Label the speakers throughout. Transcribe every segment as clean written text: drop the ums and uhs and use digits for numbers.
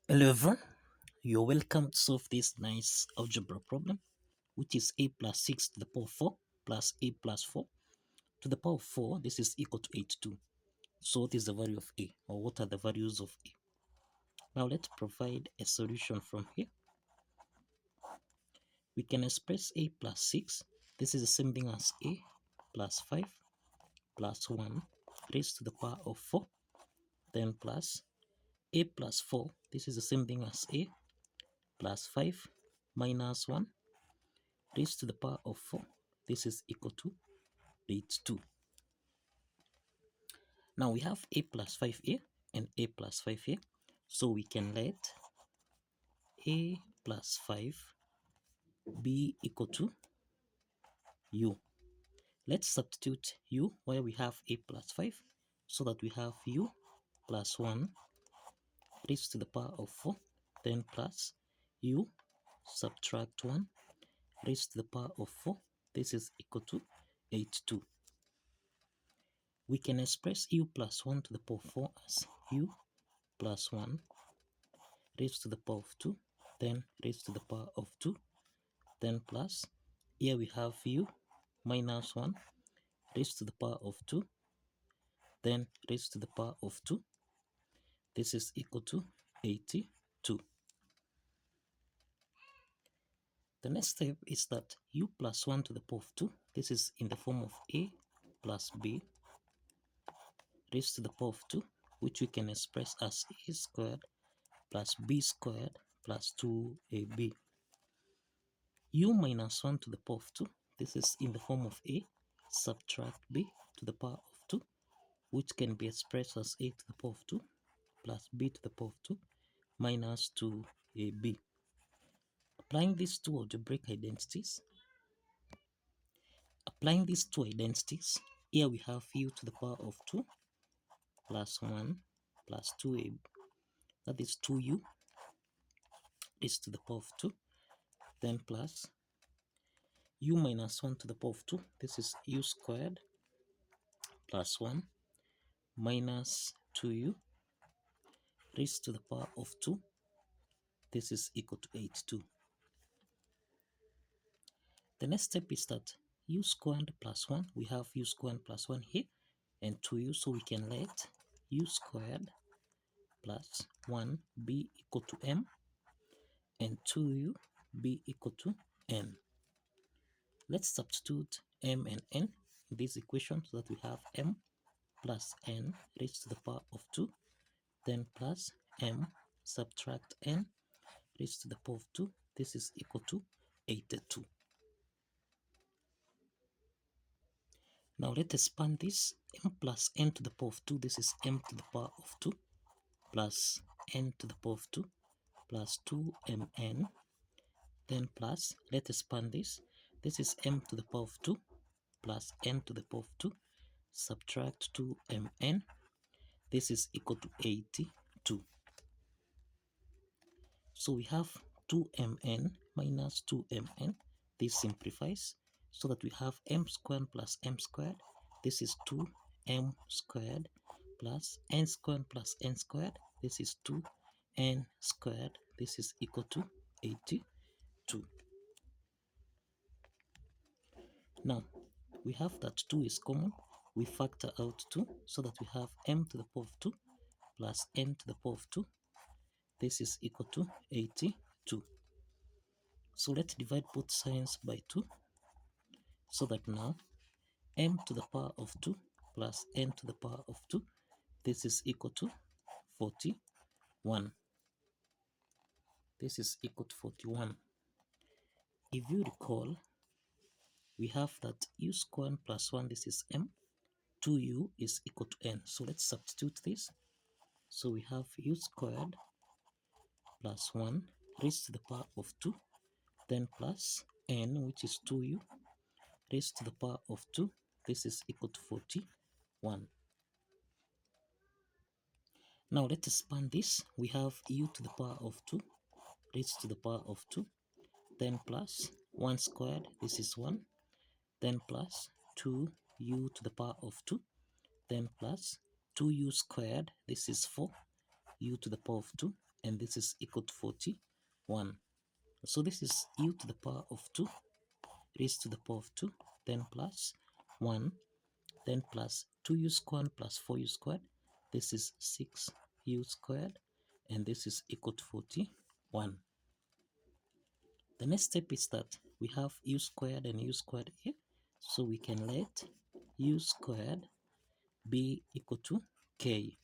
Speaker 1: Hello everyone, you're welcome to solve this nice algebra problem, which is a plus 6 to the power 4 plus a plus 4 to the power 4. This is equal to 82. So what is the value of a, or what are the values of a? Now let's provide a solution from here. We can express a plus 6. This is the same thing as a plus 5 plus 1 raised to the power of 4, then plus a plus 4. This is the same thing as a plus 5 minus 1 raised to the power of 4. This is equal to 82. Now we have a plus 5 here and a plus 5 here. So we can let a plus 5 be equal to u. Let's substitute u where we have a plus 5 so that we have u plus 1 raised to the power of 4, then plus u subtract 1 raised to the power of 4. This is equal to 82. We can express u plus 1 to the power of 4 as u plus 1 raised to the power of 2, then raised to the power of 2, then plus, here we have u minus 1 raised to the power of 2, then raised to the power of 2. This is equal to 82. The next step is that u plus 1 to the power of 2, this is in the form of a plus b raised to the power of 2, which we can express as a squared plus b squared plus 2ab. U minus 1 to the power of 2, this is in the form of a subtract b to the power of 2, which can be expressed as a to the power of 2 plus b to the power of 2 minus 2ab. Applying these two algebraic identities, here we have u to the power of 2 plus 1 plus 2ab, that is 2u is to the power of 2, then plus u minus 1 to the power of 2, this is u squared plus 1 minus 2u raised to the power of 2. This is equal to 82. The next step is that u squared plus 1, we have u squared plus 1 here and 2u, so we can let u squared plus 1 be equal to m and 2u be equal to n. Let's substitute m and n in this equation so that we have m plus n raised to the power of 2, then plus m subtract n raised to the power of 2. This is equal to 82. Now let us expand this. M plus n to the power of 2, this is m to the power of 2 plus n to the power of 2 plus 2mn, then plus, let us expand this. This is m to the power of 2 plus n to the power of 2 subtract 2mn. This is equal to 82. So we have 2mn minus 2mn. This simplifies so that we have m squared plus m squared. This is 2m squared plus n squared plus n squared. This is 2n squared. This is equal to 82. Now, we have that 2 is common. We factor out 2 so that we have m to the power of 2 plus n to the power of 2. This is equal to 82. So let's divide both sides by 2 so that now m to the power of 2 plus n to the power of 2, this is equal to 41. This is equal to 41. If you recall, we have that u squared plus 1, this is m, 2u is equal to n. So let's substitute this. So we have u squared plus 1 raised to the power of 2, then plus n, which is 2u raised to the power of 2. This is equal to 41. Now let's expand this. We have u to the power of 2 raised to the power of 2, then plus 1 squared, this is 1, then plus 2u to the power of 2, then plus 2u squared, this is 4, u to the power of 2, and this is equal to 41. So this is u to the power of 2 raised to the power of 2, then plus 1, then plus 2u squared plus 4u squared. This is 6u squared, and this is equal to 41. The next step is that we have u squared and u squared here, so we can let u squared be equal to k.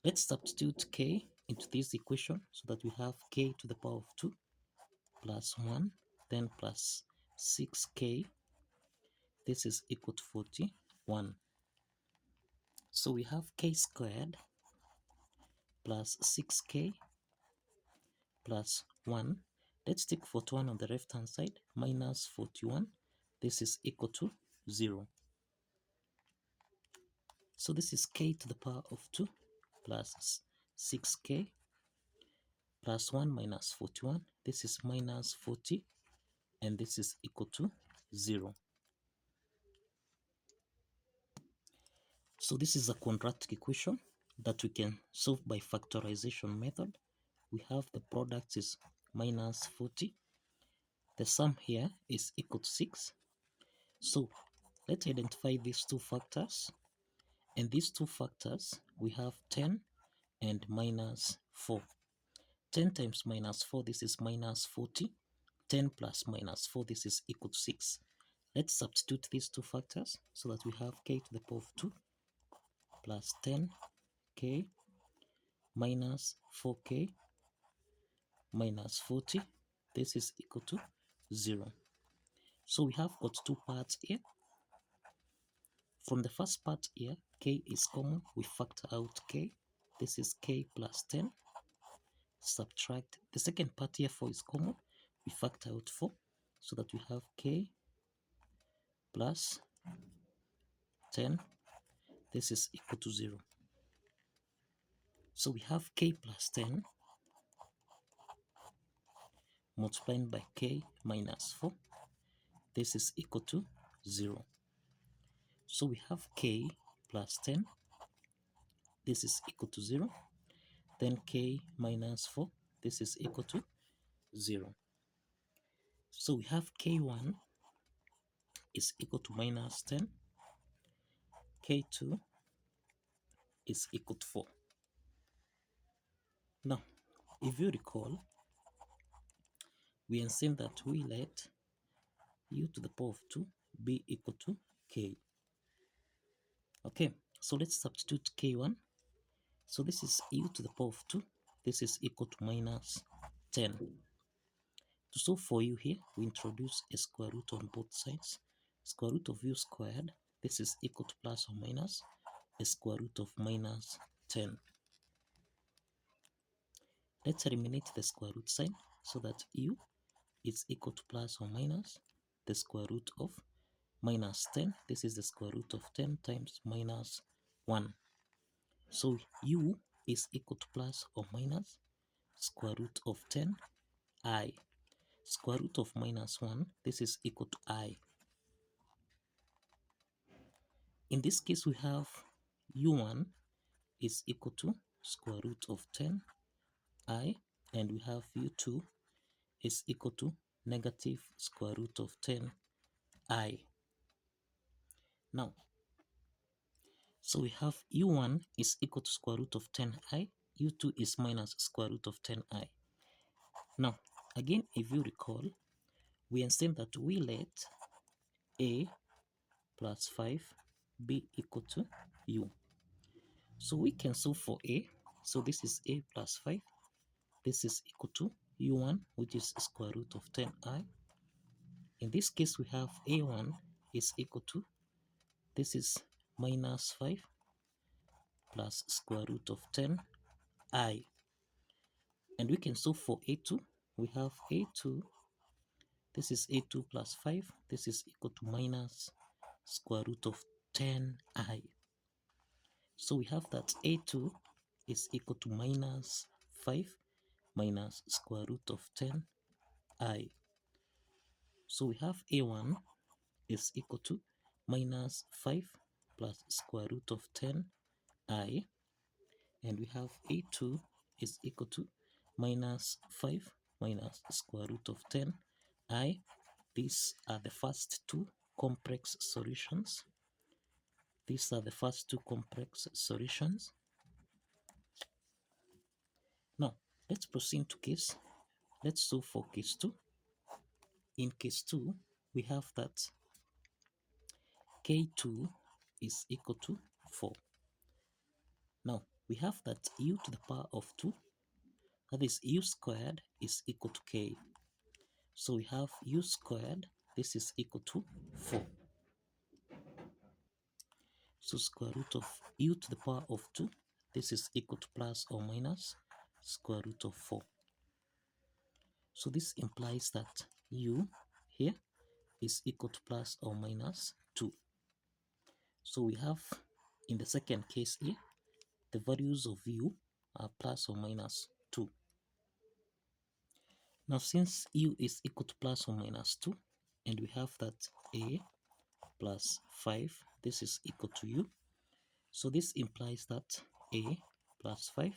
Speaker 1: Let's substitute k into this equation so that we have k to the power of 2 plus 1, then plus 6k. This is equal to 41. So we have k squared plus 6k plus 1. Let's take 41 on the left hand side, minus 41. This is equal to 0. So this is k to the power of 2 plus 6k plus 1 minus 41. This is minus 40, and this is equal to 0. So this is a quadratic equation that we can solve by factorization method. We have the product is minus 40. The sum here is equal to 6. So let's identify these two factors. And these two factors, we have 10 and minus 4. 10 times minus 4, this is minus 40. 10 plus minus 4, this is equal to 6. Let's substitute these two factors so that we have k to the power of 2 plus 10k minus 4k minus 40. This is equal to 0. So we have got two parts here. From the first part here, k is common. We factor out k. This is k plus 10. Subtract. The second part here, 4 is common. We factor out 4 so that we have k plus 10. This is equal to 0. So we have k plus 10 multiplied by k minus 4. This is equal to 0. So we have k plus 10. This is equal to 0. Then k minus 4. This is equal to 0. So we have k1 is equal to minus 10. k2 is equal to 4. Now, if you recall, we assume that we let u to the power of 2 be equal to k. Okay, so let's substitute k1. So this is u to the power of 2. This is equal to minus 10. To solve for u here, we introduce a square root on both sides. Square root of u squared, this is equal to plus or minus a square root of minus 10. Let's eliminate the square root sign so that u is equal to plus or minus the square root of minus 10. This is the square root of 10 times minus 1. So u is equal to plus or minus square root of 10 I. Square root of minus 1, this is equal to I. In this case, we have u1 is equal to square root of 10 I, and we have u2 is equal to negative square root of 10 I. Now, so we have u1 is equal to square root of 10 I, u2 is minus square root of 10 I. Now, again, if you recall, we assume that we let a plus 5 be equal to u. So we can solve for a. So this is a plus 5. This is equal to u1, which is square root of 10i. In this case, we have a1 is equal to, this is minus 5 plus square root of 10i. And we can solve for a2. We have a2. This is a2 plus 5. This is equal to minus square root of 10i. So we have that a2 is equal to minus 5 minus square root of 10i. So we have a1 is equal to minus 5 plus square root of 10i. And we have a2 is equal to minus 5 minus square root of 10I. These are the first two complex solutions. These are the first two complex solutions. Now, let's proceed to case. Let's solve for case 2. In case 2, we have that K2 is equal to 4. Now, we have that u to the power of 2, that is u squared, is equal to k. So we have u squared, this is equal to 4. So square root of u to the power of 2, this is equal to plus or minus square root of 4. So this implies that u here is equal to plus or minus 2. So we have, in the second case here, the values of u are plus or minus 2. Now since u is equal to plus or minus 2, and we have that a plus 5, this is equal to u. So this implies that a plus 5,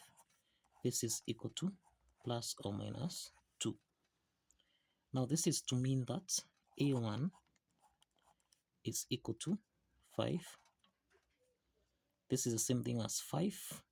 Speaker 1: this is equal to plus or minus 2. Now this is to mean that a1 is equal to 5. This is the same thing as 5